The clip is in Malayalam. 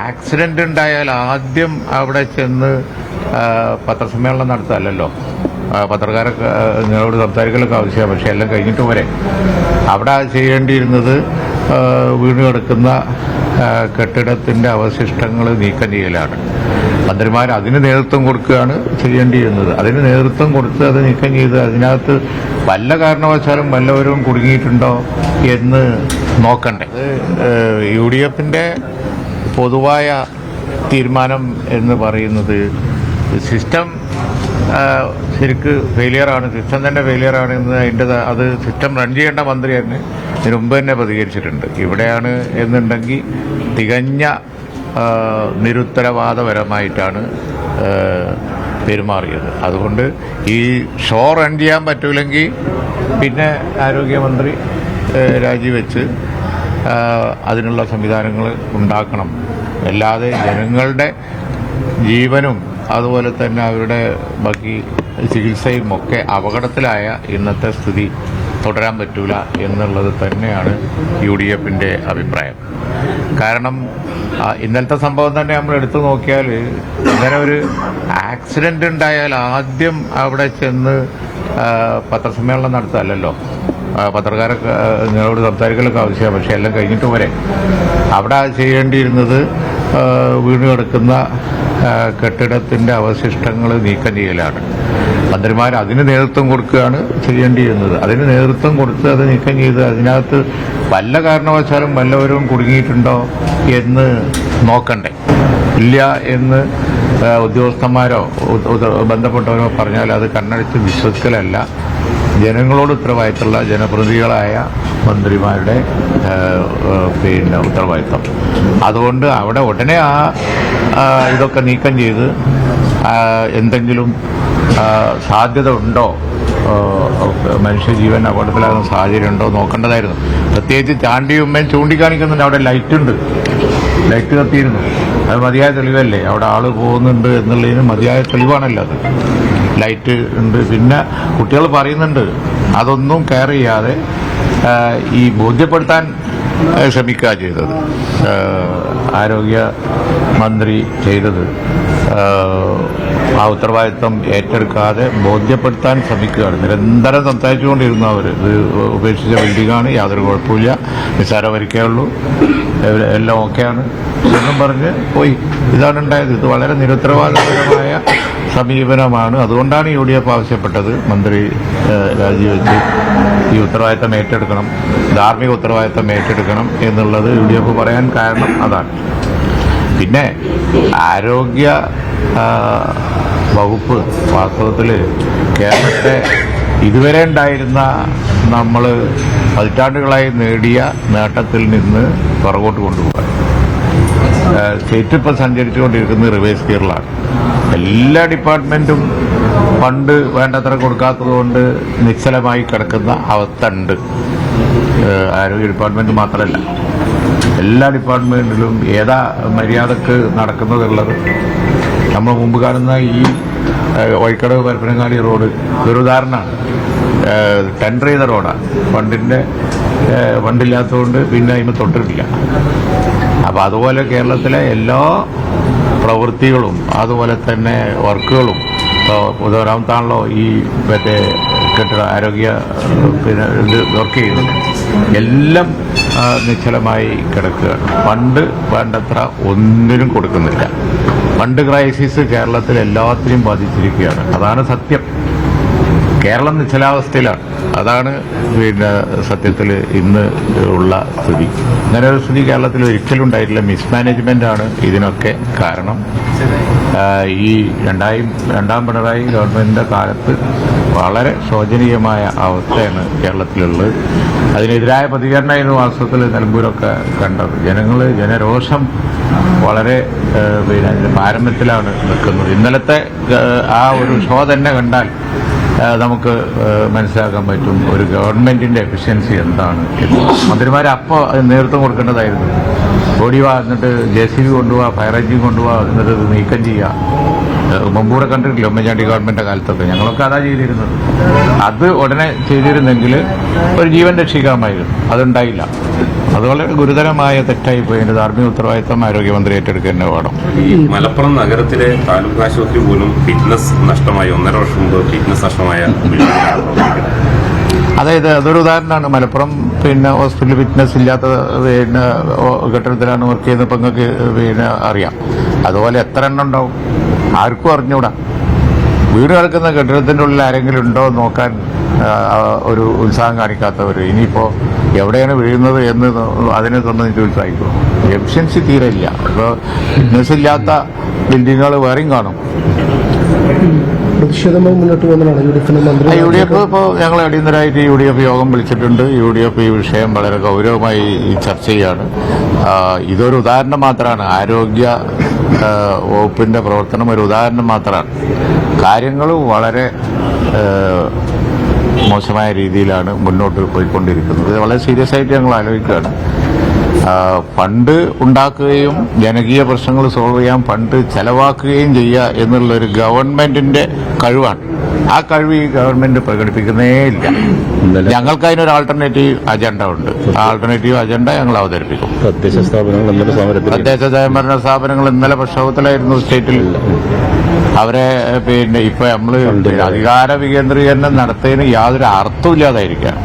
ആക്സിഡന്റ് ഉണ്ടായാൽ ആദ്യം അവിടെ ചെന്ന് പത്രസമ്മേളനം നടത്താമല്ലോ. പത്രക്കാരൊക്കെ നിങ്ങളോട് സംസാരിക്കലൊക്കെ ആവശ്യമാണ്, പക്ഷെ എല്ലാം കഴിഞ്ഞിട്ട് പോരെ. അവിടെ ചെയ്യേണ്ടിയിരുന്നത് വീണ് കിടക്കുന്ന കെട്ടിടത്തിൻ്റെ അവശിഷ്ടങ്ങൾ നീക്കം ചെയ്യലാണ്. മന്ത്രിമാർ അതിന് നേതൃത്വം കൊടുക്കുകയാണ് ചെയ്യേണ്ടിയിരുന്നത്. അതിന് നേതൃത്വം കൊടുത്ത് അത് നീക്കം ചെയ്ത് അതിനകത്ത് വല്ല കാരണവശാലും വല്ലവരും കുടുങ്ങിയിട്ടുണ്ടോ എന്ന് നോക്കണ്ടേ. UDF-ന്റെ പൊതുവായ തീരുമാനം എന്ന് പറയുന്നത് സിസ്റ്റം ശരിക്ക് ഫെയിലിയറാണ്, സിസ്റ്റം തന്നെ ഫെയിലിയറാണ് എന്ന് അത് സിസ്റ്റം റൺ ചെയ്യേണ്ട മന്ത്രി തന്നെ ഇതിനു മുമ്പ് തന്നെ പ്രതികരിച്ചിട്ടുണ്ട്. ഇവിടെയാണ് എന്നുണ്ടെങ്കിൽ തികഞ്ഞ നിരുത്തരവാദപരമായിട്ടാണ് പെരുമാറിയത്. അതുകൊണ്ട് ഈ ഷോ റൺ ചെയ്യാൻ പറ്റൂലെങ്കിൽ പിന്നെ ആരോഗ്യമന്ത്രി രാജിവെച്ച് അതിനുള്ള സംവിധാനങ്ങൾ ഉണ്ടാക്കണം. അല്ലാതെ ജനങ്ങളുടെ ജീവനും അതുപോലെ തന്നെ അവരുടെ ബാക്കി ചികിത്സയും ഒക്കെ അപകടത്തിലായ ഇന്നത്തെ സ്ഥിതി തുടരാൻ പറ്റൂല എന്നുള്ളത് തന്നെയാണ് UDF-ന്റെ അഭിപ്രായം. കാരണം ഇന്നലത്തെ സംഭവം തന്നെ നമ്മൾ എടുത്തു നോക്കിയാൽ ഇങ്ങനെ ഒരു ആക്സിഡന്റ് ഉണ്ടായാൽ ആദ്യം അവിടെ ചെന്ന് പത്രസമ്മേളനം നടത്താമല്ലോ. പത്രക്കാരൊക്കെ നിങ്ങളോട് സംസാരിക്കലൊക്കെ ആവശ്യമാണ്, പക്ഷെ എല്ലാം കഴിഞ്ഞിട്ട് പോരെ. അവിടെ ചെയ്യേണ്ടിയിരുന്നത് വീണ് കിടക്കുന്ന കെട്ടിടത്തിൻ്റെ അവശിഷ്ടങ്ങൾ നീക്കം ചെയ്യലാണ്. മന്ത്രിമാർ അതിന് നേതൃത്വം കൊടുക്കുകയാണ് ചെയ്യേണ്ടിയിരുന്നത്. അതിന് നേതൃത്വം കൊടുത്ത് അത് നീക്കം ചെയ്ത് അതിനകത്ത് വല്ല കാരണവശാലും വല്ലവരും കുടുങ്ങിയിട്ടുണ്ടോ എന്ന് നോക്കണ്ടേ. ഇല്ല എന്ന് ഉദ്യോഗസ്ഥന്മാരോ ബന്ധപ്പെട്ടവരോ പറഞ്ഞാൽ അത് കണ്ണടച്ച് വിശ്വസിക്കലല്ല ജനങ്ങളോട് ഉത്തരവാദിത്തമുള്ള ജനപ്രതിനിധികളായ മന്ത്രിമാരുടെ ഉത്തരവാദിത്തം. അതുകൊണ്ട് അവിടെ ഉടനെ ഇതൊക്കെ നീക്കം ചെയ്ത് എന്തെങ്കിലും സാധ്യത ഉണ്ടോ, മനുഷ്യജീവൻ അപകടത്തിലാകുന്ന സാഹചര്യം ഉണ്ടോ നോക്കേണ്ടതായിരുന്നു. പ്രത്യേകിച്ച് ചാണ്ടിയുമ്മയും ചൂണ്ടിക്കാണിക്കുന്നുണ്ട്. അവിടെ ലൈറ്റ് കത്തിയിരുന്നു. അത് മതിയായ തെളിവല്ലേ, അവിടെ ആള് പോകുന്നുണ്ട് എന്നുള്ളതിന് മതിയായ തെളിവാണല്ലോ അത്. ലൈറ്റ് ഉണ്ട്. പിന്നെ കുട്ടികൾ പറയുന്നുണ്ട് അതൊന്നും കെയർ ചെയ്യാതെ ഈ ബോധ്യപ്പെടുത്താൻ ശ്രമിക്കുക ചെയ്തത്. ആരോഗ്യ മന്ത്രി ചെയ്തത് ആ ഉത്തരവാദിത്വം ഏറ്റെടുക്കാതെ ബോധ്യപ്പെടുത്താൻ ശ്രമിക്കുകയാണ്. നിരന്തരം സംസാരിച്ചുകൊണ്ടിരുന്നു അവർ. ഇത് ഉപേക്ഷിച്ച ബിൽഡിങ്ങാണ്, യാതൊരു കുഴപ്പമില്ല, നിസ്സാര പരിക്കേ ഉള്ളൂ, എല്ലാം ഓക്കെയാണ് എന്നും പറഞ്ഞ് പോയി. ഇതാണ് ഉണ്ടായത്. ഇത് വളരെ നിരുത്തരവാദപരമായ സമീപനമാണ്. അതുകൊണ്ടാണ് UDF ആവശ്യപ്പെട്ടത് മന്ത്രി രാജിവെച്ച് ഈ ഉത്തരവാദിത്തം ഏറ്റെടുക്കണം, ധാർമ്മിക ഉത്തരവാദിത്തം ഏറ്റെടുക്കണം എന്നുള്ളത് UDF പറയാൻ കാരണം അതാണ്. പിന്നെ ആരോഗ്യ വകുപ്പ് വാസ്തവത്തിൽ കേരളത്തെ ഇതുവരെ ഉണ്ടായിരുന്ന നമ്മൾ പതിറ്റാണ്ടുകളായി നേടിയ നേട്ടത്തിൽ നിന്ന് പുറകോട്ട് കൊണ്ടുപോകാൻ സ്റ്റേറ്റ് ഇപ്പം സഞ്ചരിച്ചുകൊണ്ടിരിക്കുന്നത് റിവേഴ്സ് ഗിയറിലാണ്. എല്ലാ ഡിപ്പാർട്ട്മെന്റും ഫണ്ട് വേണ്ടത്ര കൊടുക്കാത്തത് കൊണ്ട് നിശ്ചലമായി കിടക്കുന്ന അവസ്ഥ ഉണ്ട്. ആരോഗ്യ ഡിപ്പാർട്ട്മെന്റ് മാത്രമല്ല, എല്ലാ ഡിപ്പാർട്ട്മെന്റിലും ഏതാ മര്യാദക്ക് നടക്കുന്നതുള്ളത്. നമ്മൾ മുമ്പ് കാണുന്ന ഈ വഴിക്കടവ് പരപ്പനങ്ങാടി റോഡ് ഒരു ഉദാഹരണമാണ്. ടെൻഡർ ചെയ്ത റോഡാണ്. ഫണ്ടില്ലാത്തതുകൊണ്ട് പിന്നെ അതിന് തൊട്ടിട്ടില്ല. അപ്പം അതുപോലെ കേരളത്തിലെ എല്ലാ പ്രവൃത്തികളും അതുപോലെ തന്നെ വർക്കുകളും ഉദാഹരണത്താണല്ലോ ഈ മറ്റേ കെട്ടിട ആരോഗ്യ പിന്നെ ഇത് വർക്ക് ചെയ്യുന്നത് എല്ലാം നിശ്ചലമായി കിടക്കുകയാണ്. ഫണ്ട് വേണ്ടത്ര ഒന്നിനും കൊടുക്കുന്നില്ല. ഫണ്ട് ക്രൈസിസ് കേരളത്തിൽ എല്ലാത്തിനെയും ബാധിച്ചിരിക്കുകയാണ്. അതാണ് സത്യം. കേരളം നിശ്ചലാവസ്ഥയിലാണ്. അതാണ് പിന്നെ സത്യത്തിൽ ഇന്ന് ഉള്ള സ്ഥിതി. അങ്ങനെ ഒരു സ്ഥിതി കേരളത്തിൽ ഒരിക്കലും ഉണ്ടായിട്ടില്ല. മിസ്മാനേജ്മെന്റാണ് ഇതിനൊക്കെ കാരണം. ഈ രണ്ടാം പിണറായി ഗവൺമെന്റിന്റെ കാലത്ത് വളരെ ശോചനീയമായ അവസ്ഥയാണ് കേരളത്തിലുള്ളത്. അതിനെതിരായ പ്രതികരണമായിരുന്നു വാസ്തവത്തിൽ നിലമ്പൂരൊക്കെ കണ്ടത്. ജനരോഷം വളരെ പിന്നെ അതിന്റെ പാരമ്യത്തിലാണ് നിൽക്കുന്നത്. ഇന്നലത്തെ ആ ഒരു ഷോ തന്നെ കണ്ടാൽ നമുക്ക് മനസ്സിലാക്കാൻ പറ്റും ഒരു ഗവൺമെന്റിന്റെ എഫിഷ്യൻസി എന്താണ് എന്ന്. മന്ത്രിമാർ അപ്പോൾ നേതൃത്വം കൊടുക്കേണ്ടതായിരുന്നു. ഓടിവാ, എന്നിട്ട് JCB കൊണ്ടുപോവാ, ഫയർ എഞ്ചിൻ കൊണ്ടുപോവാ, എന്നിട്ട് ഇത് നീക്കം ചെയ്യുക. മുമ്പൂടെ കണ്ടിട്ടില്ല ഉമ്മൻചാണ്ടി ഗവൺമെന്റിന്റെ കാലത്തൊക്കെ. ഞങ്ങളൊക്കെ അതാ ചെയ്തിരുന്നത്. അത് ഉടനെ ചെയ്തിരുന്നെങ്കിൽ ഒരു ജീവൻ രക്ഷിക്കാമായിരുന്നു. അതുണ്ടായില്ല. അത് വളരെ ഗുരുതരമായ തെറ്റായി പോയി. അതിന്റെ ധാർമ്മിക ഉത്തരവാദിത്തം ആരോഗ്യമന്ത്രി ഏറ്റെടുക്കുക തന്നെ വേണം. ഈ മലപ്പുറം നഗരത്തിലെ താലൂക്ക് ആശുപത്രി പോലും ഫിറ്റ്നസ് നഷ്ടമായി, 1.5 വർഷം മുമ്പ് ഫിറ്റ്നസ് നഷ്ടമായ അതായത് അതൊരു ഉദാഹരണമാണ്. മലപ്പുറം ഹോസ്പിറ്റൽ ഫിറ്റ്നസ് ഇല്ലാത്ത കെട്ടിടത്തിലാണ് വർക്ക് ചെയ്യുന്നത്. നിങ്ങൾക്ക് അറിയാം. അതുപോലെ എത്ര എണ്ണം ഉണ്ടാവും ആർക്കും അറിഞ്ഞൂടാ. വീട് കിടക്കുന്ന കെട്ടിടത്തിൻ്റെ ഉള്ളിൽ ആരെങ്കിലും ഉണ്ടോ നോക്കാൻ ഒരു ഉത്സാഹം കാണിക്കാത്തവർ ഇനിയിപ്പോൾ എവിടെയാണ് വീഴുന്നത് എന്ന് അതിനെ സംബന്ധിച്ച് ഉത്സാഹിക്കും. എഫിഷ്യൻസി തീരെ ഇല്ല. ഇപ്പോൾ ഫിറ്റ്നസ് ഇല്ലാത്ത ബിൽഡിങ്ങുകൾ വേറെയും കാണും. പ്രതിഷേധമായി മുന്നോട്ട് പോകുന്നതാണ് UDF. ഇപ്പോൾ ഞങ്ങൾ അടിയന്തരമായിട്ട് UDF യോഗം വിളിച്ചിട്ടുണ്ട്. UDF ഈ വിഷയം വളരെ ഗൗരവമായി ചർച്ച ചെയ്യാണ്. ഇതൊരു ഉദാഹരണം മാത്രമാണ്. ആരോഗ്യ വകുപ്പിന്റെ പ്രവർത്തനം ഒരു ഉദാഹരണം മാത്രമാണ്. കാര്യങ്ങൾ വളരെ മോശമായ രീതിയിലാണ് മുന്നോട്ട് പോയിക്കൊണ്ടിരിക്കുന്നത്. വളരെ സീരിയസ് ആയിട്ട് ഞങ്ങൾ ആലോചിക്കുകയാണ്. ഫണ്ട് ഉണ്ടാക്കുകയും ജനകീയ പ്രശ്നങ്ങൾ സോൾവ് ചെയ്യാൻ ഫണ്ട് ചെലവാക്കുകയും ചെയ്യുക എന്നുള്ളൊരു ഗവൺമെന്റിന്റെ കഴിവാണ്. ആ കഴിവ് ഈ ഗവൺമെന്റ് പ്രകടിപ്പിക്കുന്നേ ഇല്ല. ഞങ്ങൾക്ക് അതിനൊരു ആൾട്ടർനേറ്റീവ് അജണ്ട ഉണ്ട്. ആ ആൾട്ടർനേറ്റീവ് അജണ്ട ഞങ്ങൾ അവതരിപ്പിക്കും. തദ്ദേശ സ്വയംഭരണ സ്ഥാപനങ്ങൾ ഇന്നലെ പ്രക്ഷോഭത്തിലായിരുന്നു സ്റ്റേറ്റിൽ. അവരെ ഇപ്പൊ നമ്മള് അധികാര വികേന്ദ്രീകരണം നടത്തുന്നതിന് യാതൊരു അർത്ഥവും ഇല്ലാതായിരിക്കാം.